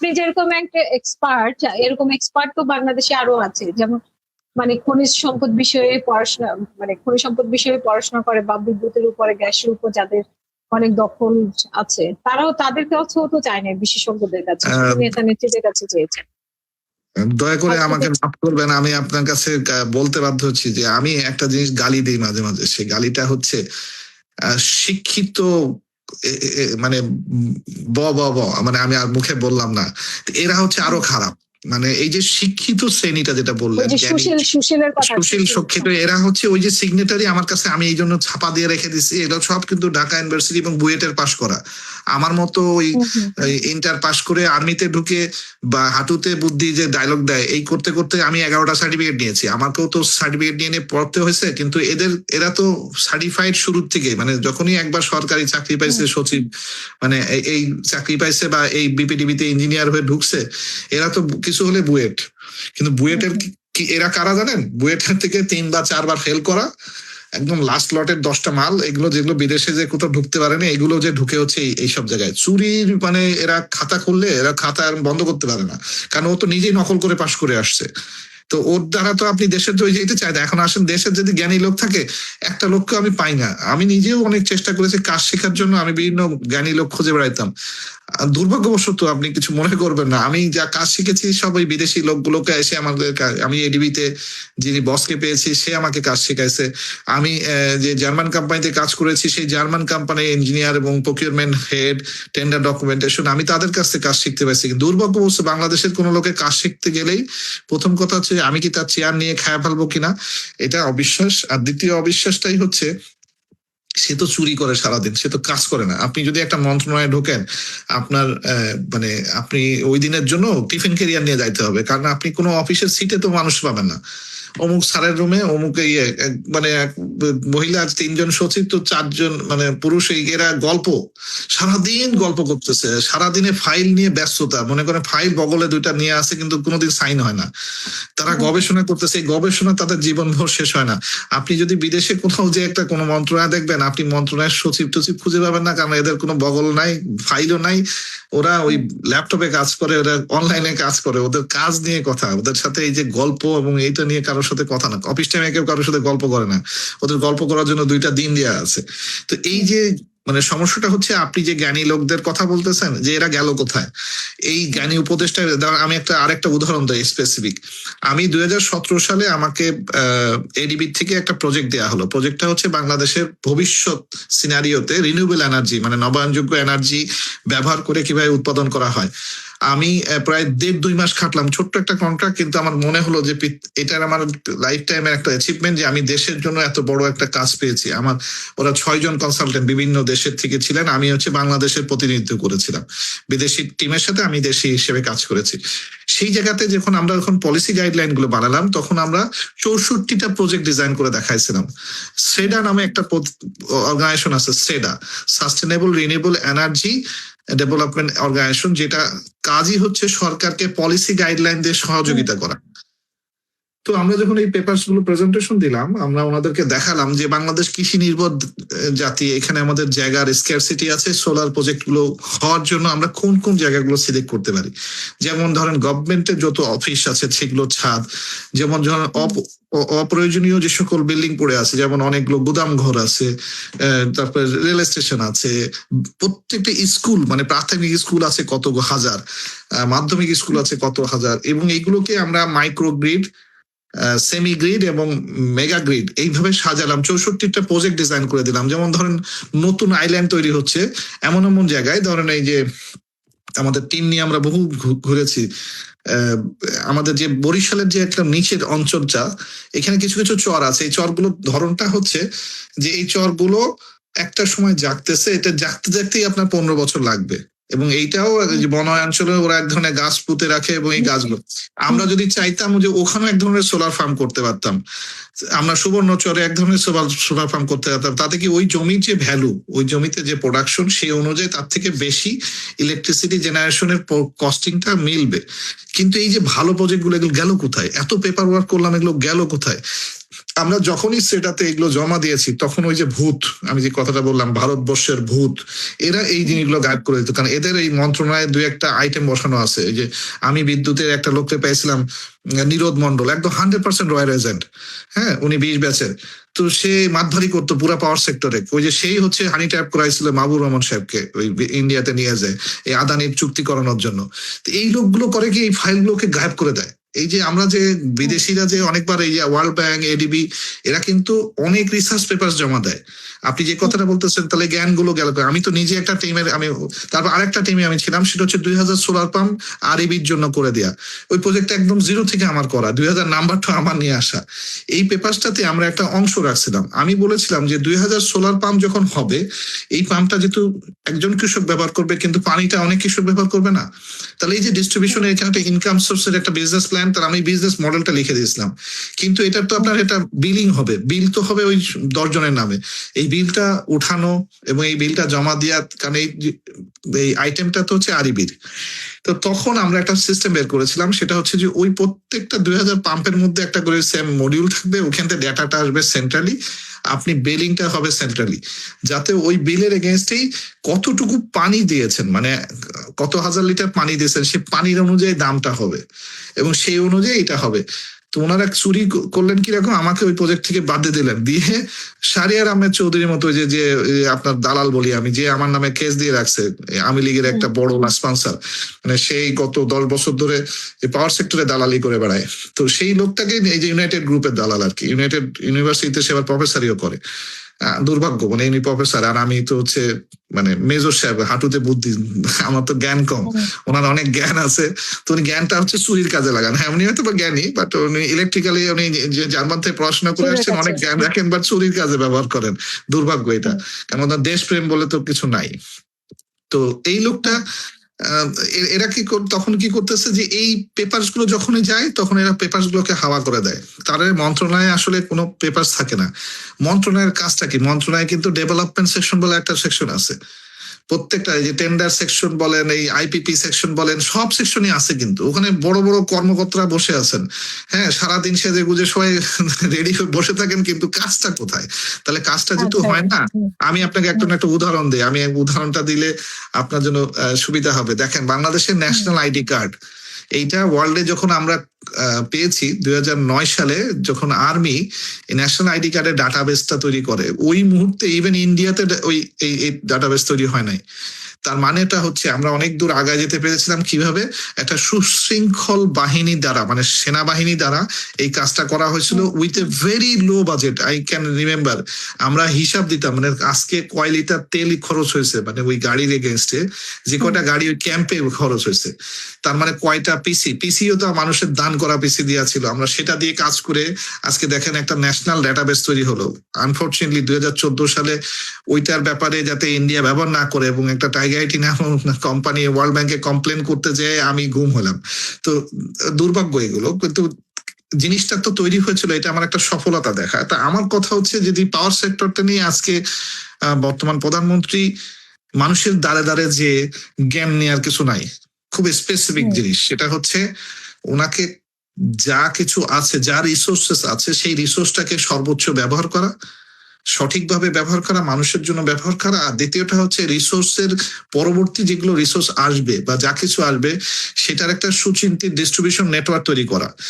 আপনি যেরকম একটা এক্সপার্ট, এরকম এক্সপার্ট তো বাংলাদেশে আরো আছে, যেমন মানে খনিজ সম্পদ বিষয়ে পড়াশোনা, মানে খনিজ সম্পদ বিষয়ে পড়াশোনা করে বা বিদ্যুতের উপরে, গ্যাসের উপর যাদের অনেক দখল আছে, তারাও তাদের কাছেও তো চায় না, বিশেষজ্ঞদের কাছে, শুধু নেতা নেত্রীদের কাছে চেয়েছেন। দয়া করে আমাকে মাফ করবেন, আমি আপনার কাছে বলতে বাধ্য হচ্ছি যে আমি একটা জিনিস গালি দিই মাঝে মাঝে। সেই গালিটা হচ্ছে শিক্ষিত, মানে ব ব ব মানে আমি আর মুখে বললাম না, এরা হচ্ছে আরো খারাপ। মানে এই যে শিক্ষিত শ্রেণীটা যেটা বললেন, সুশীল শিক্ষিত, এরা হচ্ছে ওই যে সিগনেটারি আমার কাছে, আমি এই জন্য ছাপা দিয়ে রেখে দিচ্ছি, এরা সব কিন্তু ঢাকা ইউনিভার্সিটি এবং বুয়েটের পাশ করা। আমার মতো ওই ইন্টার পাশ করে আর্মিতে ঢুকে বা হাঁটুতে বুদ্ধি যে ডায়লগ দেয়, এই করতে করতে আমি 11টা সার্টিফিকেট নিয়েছি। আমাকেও তো সার্টিফিকেট নিয়ে পড়তে হয়েছে, কিন্তু এরা তো সার্টিফাইড শুরুর থেকে, মানে যখনই একবার সরকারি চাকরি পাইছে, সচিব মানে এই চাকরি পাইছে বা এই বিপিডিবিতে ইঞ্জিনিয়ার হয়ে ঢুকছে, এরা তো কিছু হলে বুয়েট। কিন্তু বুয়েটের কি এরা কারা জানেন? বুয়েটের থেকে 3 বা 4 বার ফেল করা, একদম লাস্ট লটের 10টা মাল, এগুলো যেগুলো বিদেশে যে কোথাও ঢুকতে পারেনি, এগুলো যে ঢুকে হচ্ছে এইসব জায়গায় চুরির, মানে এরা খাতা খুললে এরা খাতা বন্ধ করতে পারে না, কারণ ও তো নিজেই নকল করে পাশ করে আসছে। তো ওর দ্বারা তো আপনি দেশের তো যেতে চাই না। এখন আসেন, দেশের যদি জ্ঞানী লোক থাকে, একটা লোককে আমি পাই না। আমি নিজেও অনেক চেষ্টা করেছি কাজ শেখার জন্য, আমি বিভিন্ন জ্ঞানী লোক খুঁজে বেড়াইতাম। দুর্ভাগ্যবশত আপনি কিছু মনে করবেন না, আমি যা কাজ শিখেছি সব ওই বিদেশি লোকগুলোকে এসে আমাদের, আমি এডিবিতে যিনি বসকে পেয়েছি সে আমাকে কাজ শেখাইছে। আমি যে জার্মান কোম্পানিতে কাজ করেছি, সেই জার্মান কোম্পানির ইঞ্জিনিয়ার এবং প্রকিউরমেন্ট হেড, টেন্ডার ডকুমেন্টেশন, আমি তাদের কাছ থেকে কাজ শিখতে পারছি। দুর্ভাগ্যবশত বাংলাদেশের কোনো লোকে কাজ শিখতে গেলেই প্রথম কথা হচ্ছে আমি কি তার চেয়ার নিয়ে খায়া ফেলবো কিনা, এটা অবিশ্বাস। আর দ্বিতীয় অবিশ্বাসটাই হচ্ছে সে তো চুরি করে সারাদিন, সে তো কাজ করে না। আপনি যদি একটা মন্ত্রণালয়ে ঢোকেন, আপনার মানে আপনি ওই দিনের জন্য টিফিন ক্যারিয়ার নিয়ে যাইতে হবে, কারণ আপনি কোনো অফিসের সিটে তো মানুষ পাবেন না। অমুক স্যারের রুমে অমুক মানে মহিলা 3 জন সচিব, তো 4 জন মানে পুরুষ, এরা গল্প, সারাদিন গল্প করতেছে, সারাদিনে ফাইল নিয়ে ব্যস্ততা, মনে করেন ফাইল বগলে 2টা নিয়ে আসে কিন্তু কোনোদিন সাইন হয় না। তারা গবেষণা করতেছে, এই গবেষণা তাদের জীবনভর শেষ হয় না। আপনি যদি বিদেশে কোথাও যে একটা কোনো মন্ত্রণালয় দেখবেন, আপনি মন্ত্রণালয়ের সচিব টচিব খুঁজে পাবেন না, কারণ এদের কোনো বগল নাই, ফাইলও নাই। ওরা ওই ল্যাপটপে কাজ করে, ওরা অনলাইনে কাজ করে, ওদের কাজ নিয়ে কথা, ওদের সাথে এই যে গল্প এবং এইটা নিয়ে কারোর সাথে কথা না। অফিস টাইমে কেউ কারোর সাথে গল্প করে না, ওদের গল্প করার জন্য 2টা দিন দেওয়া আছে। তো এই যে মানে সমস্যাটা হচ্ছে, আপনি যে জ্ঞানী লোকদের কথা বলতেছেন যে এরা গেল কোথায়, এই জ্ঞানী উপদেষ্টা, আমি আরেকটা উদাহরণ দিই স্পেসিফিক। আমি 2017 সালে আমাকে এডিবি থেকে একটা প্রজেক্ট দেওয়া হলো। প্রজেক্টটা হচ্ছে বাংলাদেশের ভবিষ্যৎ সিনারিওতে রিনিউয়েবল এনার্জি, মানে নবায়নযোগ্য এনার্জি ব্যবহার করে কিভাবে উৎপাদন করা হয়। আমি প্রায় 1.5-2 মাস খাটলাম, ছোট্ট একটা কন্ট্রাক্ট, কিন্তু আমার মনে হলো যে এটার আমার লাইফ টাইমের একটা অ্যাচিভমেন্ট, যে আমি দেশের জন্য এত বড় একটা কাজ পেয়েছি। আমার ওরা 6 জন কনসালটেন্ট বিভিন্ন দেশের থেকে ছিলেন, আমি হচ্ছে বাংলাদেশের প্রতিনিধিত্ব করেছিলাম, বিদেশি টিমের সাথে আমি দেশি হিসেবে কাজ করেছি। সেই জায়গাতে যখন আমরা পলিসি গাইডলাইন গুলো বানালাম, তখন আমরা 64টা প্রজেক্ট ডিজাইন করে দেখাইছিলাম। সেডা নামে একটা অর্গানাইজেশন আছে, SEDA, sustainable renewable energy development organization, যেটা কাজই হচ্ছে সরকারকে পলিসি গাইডলাইন দিয়ে সহযোগিতা করা। তো আমরা যখন এই পেপারস গুলো প্রেজেন্টেশন দিলাম, আমরা ওনাদেরকে দেখালাম যে বাংলাদেশ কৃষি নির্ভর জাতি, এখানে আমাদের জায়গার স্ক্যারসিটি আছে, সোলার প্রজেক্ট গুলো হওয়ার জন্য আমরা কোন কোন জায়গাগুলো সিলেক্ট করতে পারি। যেমন ধরেন গভর্নমেন্টের যত অফিস আছে সেগুলো ছাদ, যেমন ধরেন অপ্রয়োজনীয় যে সকল বিল্ডিং পড়ে আছে, যেমন অনেকগুলো গুদাম ঘর আছে, তারপর রেল স্টেশন আছে, প্রত্যেকটা স্কুল, মানে প্রাথমিক স্কুল আছে কত হাজার, মাধ্যমিক স্কুল আছে কত হাজার, এবং এইগুলোকে আমরা মাইক্রো গ্রিড, সেমি গ্রিড এবং মেগা গ্রিড এইভাবে সাজালাম। 64টা প্রজেক্ট ডিজাইন করে দিলাম। যেমন ধরেন নতুন আইল্যান্ড তৈরি হচ্ছে এমন এমন জায়গায়, ধরেন এই যে আমাদের টিম নিয়ে আমরা বহু ঘুরেছি, আমাদের যে বরিশালের যে একটা নিচের অঞ্চলটা, এখানে কিছু কিছু চর আছে। এই চরগুলোর ধরনটা হচ্ছে যে এই চরগুলো একটা সময় জাগতেছে, এটা জাগতে জাগতেই আপনার 15 বছর লাগবে। এবং এইটাও বনাঞ্চলে ওরা এক ধরনের গাছ পুঁতে রাখে, এবং এই গাছগুলো আমরা যদি চাইতাম যে ওখানে এক ধরনের সোলার ফার্ম করতে পারতাম, আমরা সুবর্ণচরে এক ধরনের সোলার ফার্ম করতে পারতাম, তাতে কি ওই জমির যে ভ্যালু, ওই জমিতে যে প্রোডাকশন, সেই অনুযায়ী তার থেকে বেশি ইলেকট্রিসিটি জেনারেশনের কস্টিংটা মিলবে। কিন্তু এই যে ভালো প্রজেক্ট গুলো, এগুলো গেল কোথায়? এত পেপার ওয়ার্ক করলাম, এগুলো গেল কোথায়? আমরা যখনই সেটাতে এগুলো জমা দিয়েছি তখন ওই যে ভূত, আমি যে কথাটা বললাম ভারতবর্ষের ভূত, এরা এই জিনিসগুলো গায়েব করে দিত। কারণ এদের এই মন্ত্রণালয়ে 2-1টা আইটেম বসানো আছে। এই যে আমি বিদ্যুতের একটা লোককে পেয়েছিলাম, নিরোদ মন্ডল, একদম 100% রয়্যাল এজেন্ট। হ্যাঁ, উনি 20 ব্যাচের। তো সে মাতভারি করতো পুরা পাওয়ার সেক্টরে। ওই যে সেই হচ্ছে হানি ট্যাপ করাইছিল মাহবুব রহমান সাহেবকে ওই ইন্ডিয়াতে নিয়ে যায় এই আদানির চুক্তি করানোর জন্য। তো এই লোকগুলো করে কি এই ফাইলগুলোকে গায়েব করে দেয়। এই যে আমরা যে বিদেশিরা যে অনেকবার এই যে ওয়ার্ল্ড ব্যাংক, এডিবি, এরা কিন্তু অনেক রিসার্চ পেপার জমা দেয়। আপনি যে কথাটা বলতেছেন তাহলে জ্ঞানগুলো গেল। আমি তো নিজে একটা টিমের, আমি তারপর আরেকটা টিমে আমি ছিলাম, সেটা হচ্ছে 2000 সোলার পাম্প আরইবির জন্য করে দেয়া। ওই প্রজেক্টটা একদম জিরো থেকে আমার করা, 2000 নাম্বারটা আমার নিয়ে আসা। এই পেপারসটাতে আমরা একটা অংশ রাখছিলাম। আমি বলেছিলাম যে 2000 সোলার পাম্প যখন হবে, এই পাম্পটা যেহেতু একজন কৃষক ব্যবহার করবে কিন্তু পানিটা অনেক কৃষক ব্যবহার করবে না, তাহলে এই যে ডিস্ট্রিবিউশনের এখানে একটা ইনকাম সোর্সের একটা বিজনেস প্ল্যান, তার আমি বিজনেস মডেলটা লিখে দিয়েছিলাম। কিন্তু এটার তো আপনার এটা বিলিং হবে, বিল তো হবে ওই 10 জনের নামে। এই বিলটা উঠানো এবং এই বিলটা জমা দেওয়া, কারণ এই আইটেমটা তো হচ্ছে আরইবির। তো তখন আমরা একটা সিস্টেম বের করেছিলাম, সেটা হচ্ছে যে ওই প্রত্যেকটা 2000 পাম্পের মধ্যে একটা করে সেম মডিউল থাকবে, ওখান থেকে ডেটাটা আসবে সেন্ট্রালি, আপনি বিলিংটা হবে সেন্ট্রালি, যাতে ওই বিলের এগেনস্টেই কতটুকু পানি দিয়েছেন, মানে কত হাজার লিটার পানি দিয়েছেন, সে পানির অনুযায়ী দামটা হবে এবং সেই অনুযায়ী এটা হবে। তো ওনারা চুরি করলেন কিরকম, আমাকে ওই প্রজেক্ট থেকে বাদ দিয়ে দিলেন, দিয়ে শাহরিয়ার আহমেদ চৌধুরীর মতো যে যে আপনার দালাল বলি আমি, যে আমার নামে কেস দিয়ে রাখছে, আওয়ামী লীগের একটা বড় স্পন্সর, মানে সেই গত 10 বছর ধরে পাওয়ার সেক্টরে দালালি করে বেড়ায়। তো সেই লোকটাকে এই যে ইউনাইটেড গ্রুপের দালাল আর কি, ইউনাইটেড ইউনিভার্সিটিতে সে আবার প্রফেসরও করে। দুর্ভাগ্য, মানে ইনি প্রফেসর আর আমি তো হচ্ছে মানে মেজর সাহেব, হাঁটুতে বুদ্ধি, আমার তো জ্ঞান কম, ওনার অনেক জ্ঞান আছে। তো উনি জ্ঞানটা হচ্ছে চুরির কাজে লাগান। হ্যাঁ, উনি হয়তো বা জ্ঞানী, বাট উনি ইলেকট্রিক্যালি উনি যে জার্মান থেকে পড়াশোনা করে আসছেন, অনেক জ্ঞান রাখেন, বাট চুরির কাজে ব্যবহার করেন। দুর্ভাগ্য এটা, কারণ ওনার দেশপ্রেম বলে তো কিছু নাই। তো এই লোকটা এরা কি তখন কি করতেছে যে এই পেপারস গুলো যখনই যায় তখন এরা পেপারস গুলোকে হাওয়া করে দেয়। তার মন্ত্রণালয়ে আসলে কোনো পেপারস থাকে না। মন্ত্রণালয়ের কাজটা কি, মন্ত্রণালয়ে কিন্তু ডেভেলপমেন্ট সেকশন বলে একটা সেকশন আছে। প্রত্যেকটা যে টেন্ডার সেকশন বলেন, এই আইপিপি সেকশন বলেন, সব সেকশনই আছে। কিন্তু ওখানে বড় বড় কর্মকর্তারা বসে আছেন। হ্যাঁ, সারাদিন সেজে গুজে সবাই রেডি হয়ে বসে থাকেন, কিন্তু কাজটা কোথায়? তাহলে কাজটা যেহেতু হয় না, আমি আপনাকে একটা উদাহরণ দিই। আমি উদাহরণটা দিলে আপনার জন্য সুবিধা হবে। দেখেন, বাংলাদেশের ন্যাশনাল আইডি কার্ড, এইটা ওয়ার্ল্ডে যখন আমরা পেয়েছি 2009 সালে, যখন আর্মি ন্যাশনাল আইডি কার্ডের ডাটাবেসটা তৈরি করে, ওই মুহূর্তে ইভেন ইন্ডিয়াতে ওই এই ডাটাবেস তৈরি হয় নাই। তার মানেটা হচ্ছে আমরা অনেক দূর আগায় যেতে পেরেছিলাম কিভাবে, একটা সুশৃঙ্খল বাহিনী দ্বারা, মানে সেনাবাহিনী দ্বারা এই কাজটা করা হয়েছিল with a very low budget. I can remember, আমরা হিসাব দিতাম, মানে আজকে কয় লিটার তেল খরচ হয়েছে, মানে ওই গাড়ির এগেনস্টে যে কয়টা গাড়ি ওই ক্যাম্পে খরচ হয়েছে, তার মানে কয়টা পিসিও তো মানুষের দান করা পিসি দেওয়া ছিল, আমরা সেটা দিয়ে কাজ করে আজকে দেখেন একটা ন্যাশনাল ডাটাবেস তৈরি হলো। আনফর্চুনেটলি 2014 সালে ওইটার ব্যাপারে যাতে ইন্ডিয়া ব্যবহার না করে এবং একটা টাইগাইটি নাম কোম্পানি ওয়ার্ল্ড ব্যাংকে কমপ্লেন করতে যেয়ে আমি গুম হলাম। তো দুর্ভাগ্য এগুলো, কিন্তু জিনিসটা তো তৈরি হয়েছিল, এটা আমার একটা সফলতা দেখা। তা আমার কথা হচ্ছে, যদি পাওয়ার সেক্টরটা নিয়ে আজকে বর্তমান প্রধানমন্ত্রী মানুষের দ্বারে দ্বারে যে জ্ঞান নেওয়ার কিছু নাই, খুব স্পেসিফিক জিনিস, সেটা হচ্ছে ওনাকে যা কিছু আছে, যা রিসোর্সেস আছে, সেই রিসোর্সটাকে সর্বোচ্চ ব্যবহার করা, সঠিকভাবে ব্যবহার করা, মানুষের জন্য ব্যবহার করা। আর দ্বিতীয়টা হচ্ছে রিসোর্সের পরবর্তী যেগুলো রিসোর্স আসবে বা যা কিছু আসবে সেটার একটা সুচিন্তিত ডিস্ট্রিবিউশন নেটওয়ার্ক তৈরি করা।